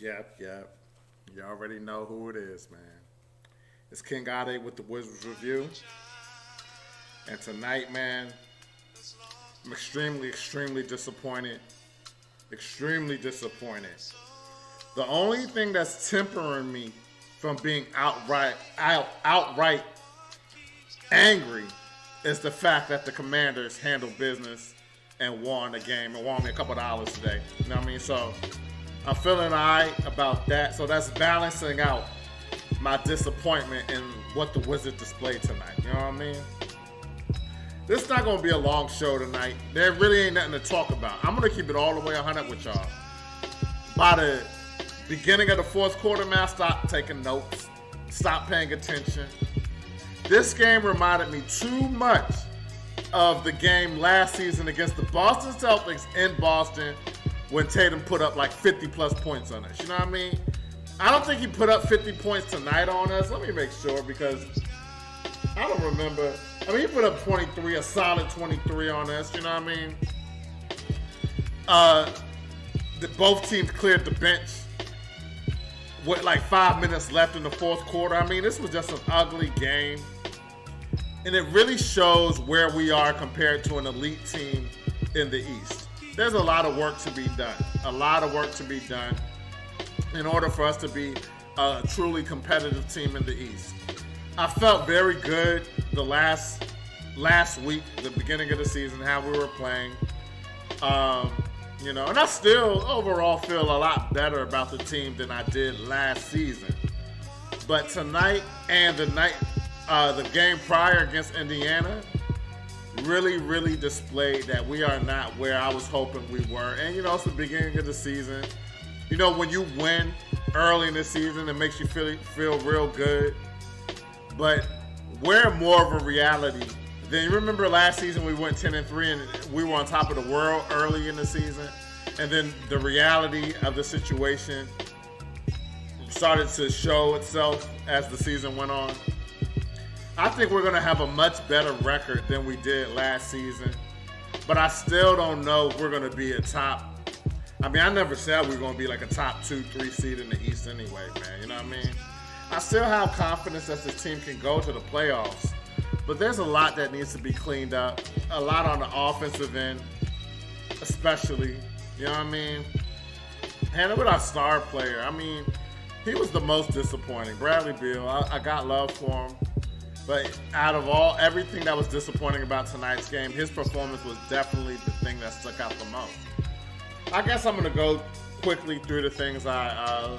Yep. You already know who it is, man. It's King Ade with the Wizards Review. And tonight, man, I'm extremely disappointed. Extremely disappointed. The only thing that's tempering me from being outright angry is the fact that the Commanders handled business and won the game and won me a couple dollars today. You know what I mean? So I'm feeling alright about that. So that's balancing out my disappointment in what the Wizards displayed tonight. You know what I mean? This is not going to be a long show tonight. There really ain't nothing to talk about. I'm going to keep it all the way 100 with y'all. By the beginning of the fourth quarter, man, I stopped taking notes. Stopped paying attention. This game reminded me too much of the game last season against the Boston Celtics in Boston when Tatum put up like 50-plus points on us. You know what I mean? I don't think he put up 50 points tonight on us. Let me make sure because I don't remember. I mean, he put up 23, a solid 23 on us. You know what I mean? Both teams cleared the bench with like 5 minutes left in the fourth quarter. I mean, this was just an ugly game. And it really shows where we are compared to an elite team in the East. There's a lot of work to be done. A lot of work to be done in order for us to be a truly competitive team in the East. I felt very good the last week, the beginning of the season, how we were playing. And I still overall feel a lot better about the team than I did last season. But tonight and the game prior against Indiana really displayed that we are not where I was hoping we were. And, it's the beginning of the season. When you win early in the season, it makes you feel real good. But we're more of a reality. Then you remember last season we went 10-3 and we were on top of the world early in the season. And then the reality of the situation started to show itself as the season went on. I think we're going to have a much better record than we did last season. But I still don't know if we're going to be a top. I mean, I never said we were going to be like a top 2-3 seed in the East anyway, man. You know what I mean? I still have confidence that this team can go to the playoffs. But there's a lot that needs to be cleaned up. A lot on the offensive end, especially. You know what I mean? And with our star player, I mean, he was the most disappointing. Bradley Beal, I got love for him. But out of everything that was disappointing about tonight's game, his performance was definitely the thing that stuck out the most. I guess I'm going to go quickly through the things I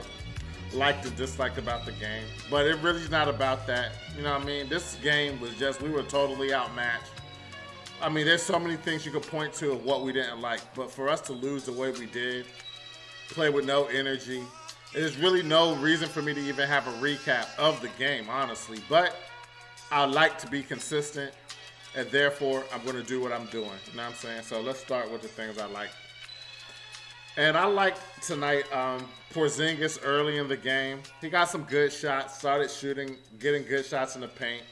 liked and disliked about the game. But it really is not about that. You know what I mean? This game was just, we were totally outmatched. I mean, there's so many things you could point to of what we didn't like. But for us to lose the way we did, play with no energy, there's really no reason for me to even have a recap of the game, honestly. But I like to be consistent, and therefore I'm going to do what I'm doing. You know what I'm saying? So let's start with the things I like. And I like tonight Porzingis early in the game. He got some good shots, started shooting, getting good shots in the paint.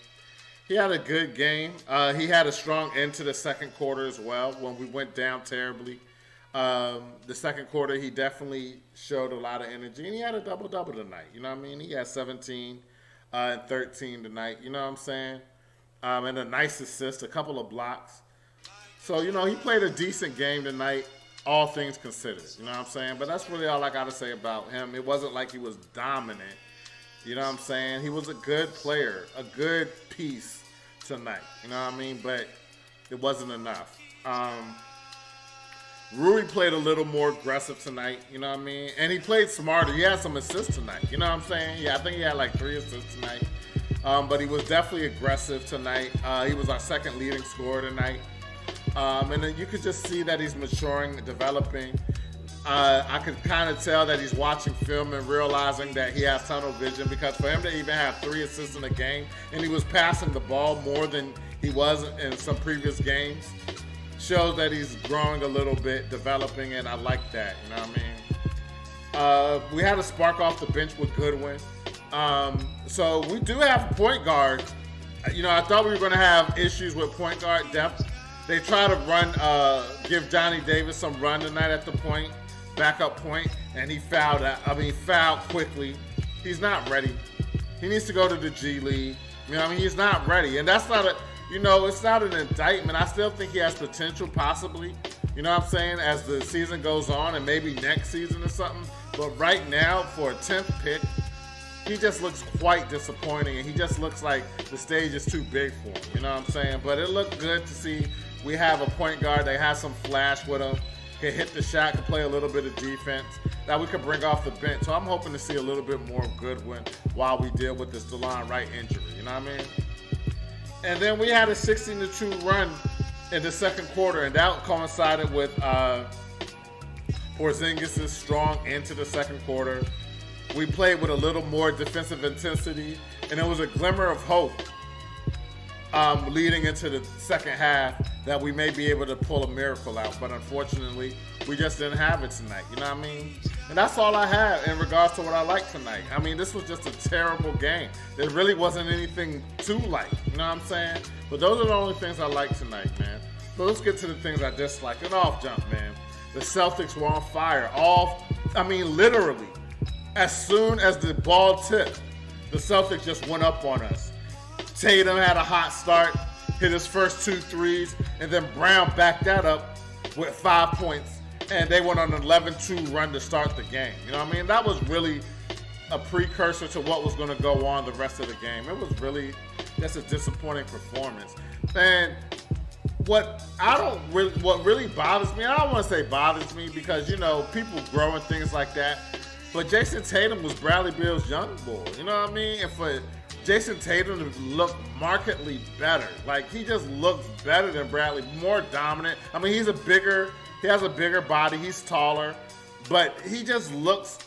He had a good game. He had a strong end to the second quarter as well when we went down terribly. The second quarter, he definitely showed a lot of energy, and he had a double-double tonight. You know what I mean? He had 17 and 13 tonight. You know what I'm saying? And a nice assist, a couple of blocks. So, he played a decent game tonight, all things considered. You know what I'm saying? But that's really all I got to say about him. It wasn't like he was dominant. You know what I'm saying? He was a good player, a good piece tonight. You know what I mean? But it wasn't enough. Rui played a little more aggressive tonight. You know what I mean? And he played smarter. He had some assists tonight. You know what I'm saying? Yeah, I think he had like 3 assists tonight. But he was definitely aggressive tonight. He was our second leading scorer tonight. And then you could just see that he's maturing, developing. I could kind of tell that he's watching film and realizing that he has tunnel vision, because for him to even have 3 assists in a game, and he was passing the ball more than he was in some previous games, shows that he's growing a little bit, developing, and I like that. You know what I mean? We had a spark off the bench with Goodwin. So we do have a point guard. I thought we were going to have issues with point guard depth. They try to give Johnny Davis some run tonight at the point, backup point. and he fouled out. Fouled quickly. He's not ready. He needs to go to the G League. He's not ready, and that's not it's not an indictment. I still think he has potential, possibly. You know what I'm saying? As the season goes on, and maybe next season or something. But right now, for a 10th pick, he just looks quite disappointing, and he just looks like the stage is too big for him. You know what I'm saying? But it looked good to see we have a point guard that has some flash with him, can hit the shot, can play a little bit of defense that we could bring off the bench. So I'm hoping to see a little bit more of Goodwin while we deal with this DeLon Wright injury. You know what I mean? And then we had a 16-2 run in the second quarter, and that coincided with Porzingis' strong into the second quarter. We played with a little more defensive intensity, and it was a glimmer of hope leading into the second half that we may be able to pull a miracle out. But unfortunately, we just didn't have it tonight. You know what I mean? And that's all I have in regards to what I like tonight. This was just a terrible game. There really wasn't anything to like. You know what I'm saying? But those are the only things I like tonight, man. So let's get to the things I dislike. And off jump, man. The Celtics were on fire. Literally. As soon as the ball tipped, the Celtics just went up on us. Tatum had a hot start, hit his first 2 threes, and then Brown backed that up with 5 points, and they went on an 11-2 run to start the game. You know what I mean? That was really a precursor to what was going to go on the rest of the game. It was really just a disappointing performance. And what really bothers me, I don't want to say bothers me because, people grow and things like that, but Jason Tatum was Bradley Beal's young boy. You know what I mean? And for Jason Tatum to look markedly better. Like, he just looks better than Bradley, more dominant. He has a bigger body, he's taller, but he just looks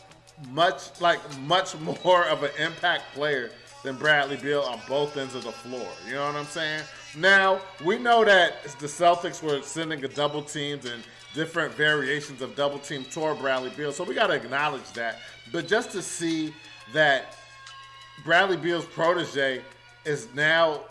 much more of an impact player than Bradley Beal on both ends of the floor. You know what I'm saying? Now, we know that the Celtics were sending a double teams and different variations of double team toward Bradley Beal, so we got to acknowledge that. But just to see that Bradley Beal's protege is now,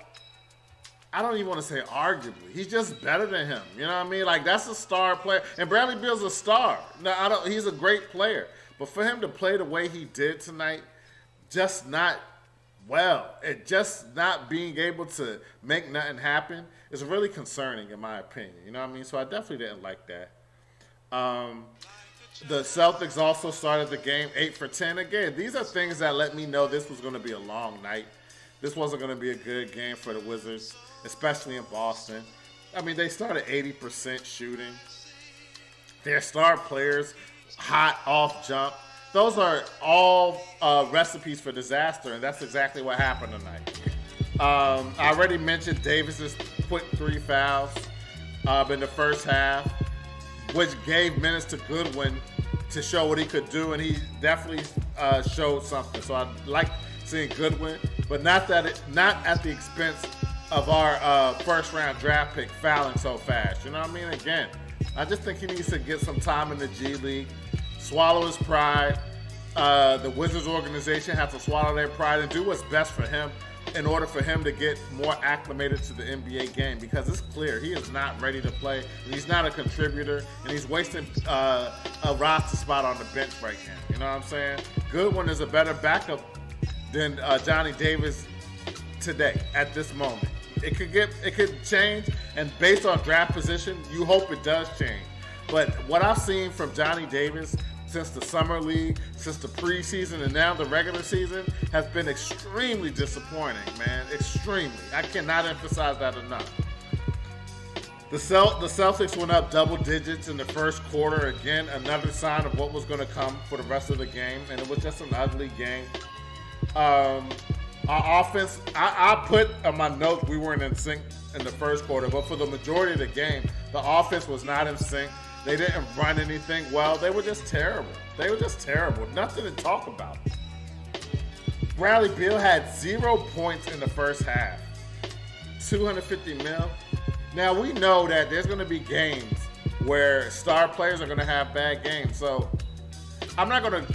I don't even want to say arguably, he's just better than him. You know what I mean? Like, that's a star player. And Bradley Beal's a star. Now, he's a great player. But for him to play the way he did tonight, just not being able to make nothing happen is really concerning in my opinion. You know what I mean? So I definitely didn't like that. The Celtics also started the game 8 for 10. Again, these are things that let me know this was going to be a long night. This wasn't going to be a good game for the Wizards, especially in Boston. They started 80% shooting. Their star players, hot off jump. Those are all recipes for disaster, and that's exactly what happened tonight. I already mentioned Davis's quick 3 fouls in the first half, which gave minutes to Goodwin to show what he could do, and he definitely showed something. So I like seeing Goodwin, but not at the expense of our first-round draft pick fouling so fast. You know what I mean? Again, I just think he needs to get some time in the G League, swallow his pride. The Wizards organization has to swallow their pride and do what's best for him in order for him to get more acclimated to the NBA game, because it's clear he is not ready to play, and he's not a contributor, and he's wasting a roster spot on the bench right now. You know what I'm saying? Goodwin is a better backup than Johnny Davis today at this moment. It could change, and based on draft position, you hope it does change. But what I've seen from Johnny Davis since the summer league, since the preseason, and now the regular season has been extremely disappointing, man. Extremely. I cannot emphasize that enough. The Celtics went up double digits in the first quarter. Again, another sign of what was going to come for the rest of the game, and it was just an ugly game. Our offense, I put on my notes we weren't in sync in the first quarter, but for the majority of the game, the offense was not in sync. They didn't run anything well. They were just terrible. Nothing to talk about. Bradley Beal had 0 points in the first half. $250 million. Now, we know that there's going to be games where star players are going to have bad games. So, I'm not going to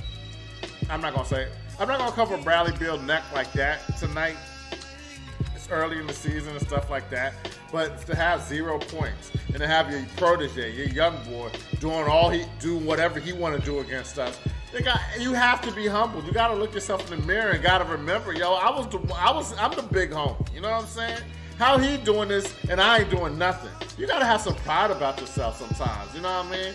cover Bradley Beal's neck like that tonight. It's early in the season and stuff like that. But to have 0 points and to have your protege, your young boy, doing whatever he want to do against us, you have to be humble. You got to look yourself in the mirror and got to remember, yo, I'm the big homie. You know what I'm saying? How he doing this and I ain't doing nothing. You got to have some pride about yourself sometimes. You know what I mean?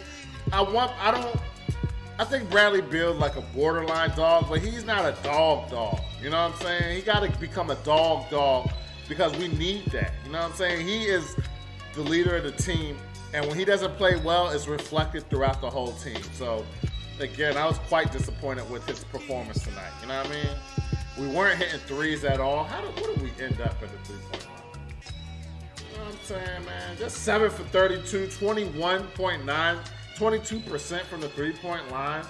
I think Bradley Beal's like a borderline dog, but he's not a dog. You know what I'm saying? He got to become a dog because we need that. You know what I'm saying? He is the leader of the team, and when he doesn't play well, it's reflected throughout the whole team. So, again, I was quite disappointed with his performance tonight. You know what I mean? We weren't hitting threes at all. What did we end up at the three-point line? You know what I'm saying, man? Just 7 for 32, 21.9. 22% from the three-point line,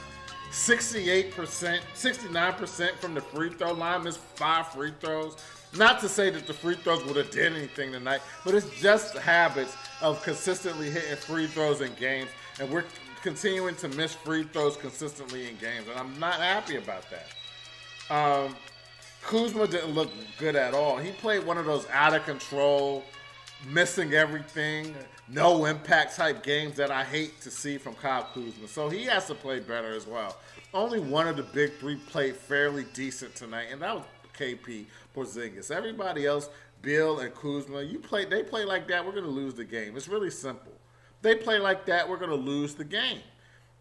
68%, 69% from the free throw line, missed 5 free throws. Not to say that the free throws would have did anything tonight, but it's just habits of consistently hitting free throws in games, and we're continuing to miss free throws consistently in games, and I'm not happy about that. Kuzma didn't look good at all. He played one of those out-of-control, missing everything, no impact type games that I hate to see from Kyle Kuzma. So he has to play better as well. Only one of the big three played fairly decent tonight, and that was KP Porzingis. Everybody else, Bill and Kuzma, they play like that, we're going to lose the game. It's really simple. They play like that, we're going to lose the game.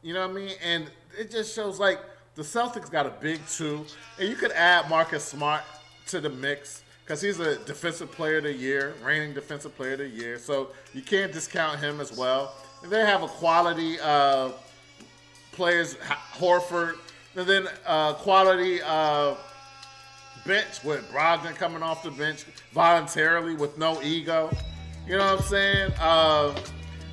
You know what I mean? And it just shows like the Celtics got a big 2, and you could add Marcus Smart to the mix, because he's a defensive player of the year, reigning defensive player of the year. So you can't discount him as well. And they have a quality players, Horford, and then quality bench with Brogdon coming off the bench voluntarily with no ego. You know what I'm saying?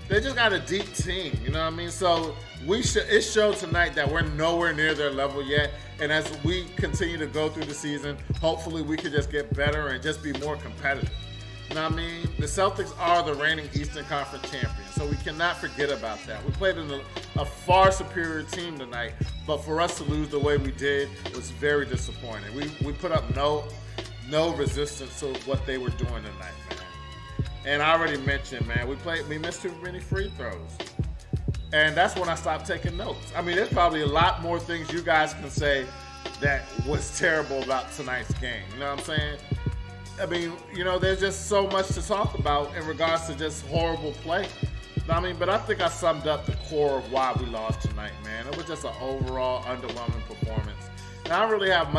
They just got a deep team. You know what I mean? So it showed tonight that we're nowhere near their level yet. And as we continue to go through the season, hopefully we can just get better and just be more competitive. You know what I mean? The Celtics are the reigning Eastern Conference champions, so we cannot forget about that. We played in a far superior team tonight, but for us to lose the way we did was very disappointing. We put up no resistance to what they were doing tonight, man. And I already mentioned, man, we missed too many free throws. And that's when I stopped taking notes. I mean, there's probably a lot more things you guys can say that was terrible about tonight's game. You know what I'm saying? I mean, you know, there's just so much to talk about in regards to just horrible play. I mean, but I think I summed up the core of why we lost tonight, man. It was just an overall underwhelming performance. And I don't really have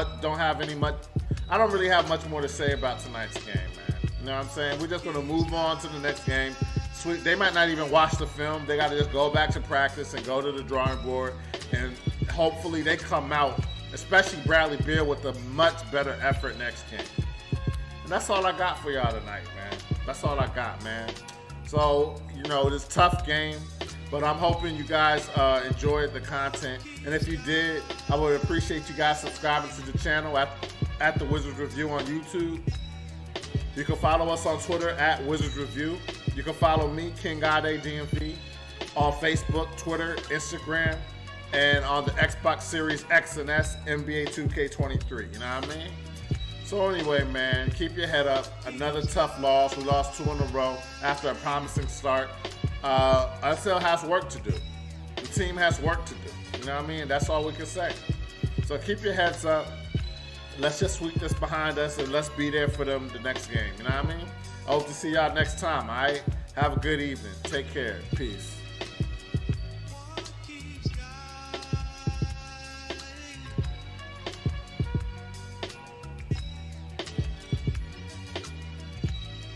much more to say about tonight's game, man. You know what I'm saying? We're just going to move on to the next game. They might not even watch the film. They got to just go back to practice and go to the drawing board. And hopefully they come out, especially Bradley Beal, with a much better effort next game. And that's all I got for y'all tonight, man. That's all I got, man. So, you know, this tough game, but I'm hoping you guys enjoyed the content. And if you did, I would appreciate you guys subscribing to the channel at the Wizards Review on YouTube. You can follow us on Twitter at Wizards Review. You can follow me, King Gade DMV, on Facebook, Twitter, Instagram, and on the Xbox Series X and S, NBA 2K23. You know what I mean? So anyway, man, keep your head up. Another tough loss. We lost 2 in a row after a promising start. Us still has work to do. The team has work to do. You know what I mean? That's all we can say. So keep your heads up. Let's just sweep this behind us and let's be there for them the next game. You know what I mean? I hope to see y'all next time, all right? Have a good evening. Take care. Peace.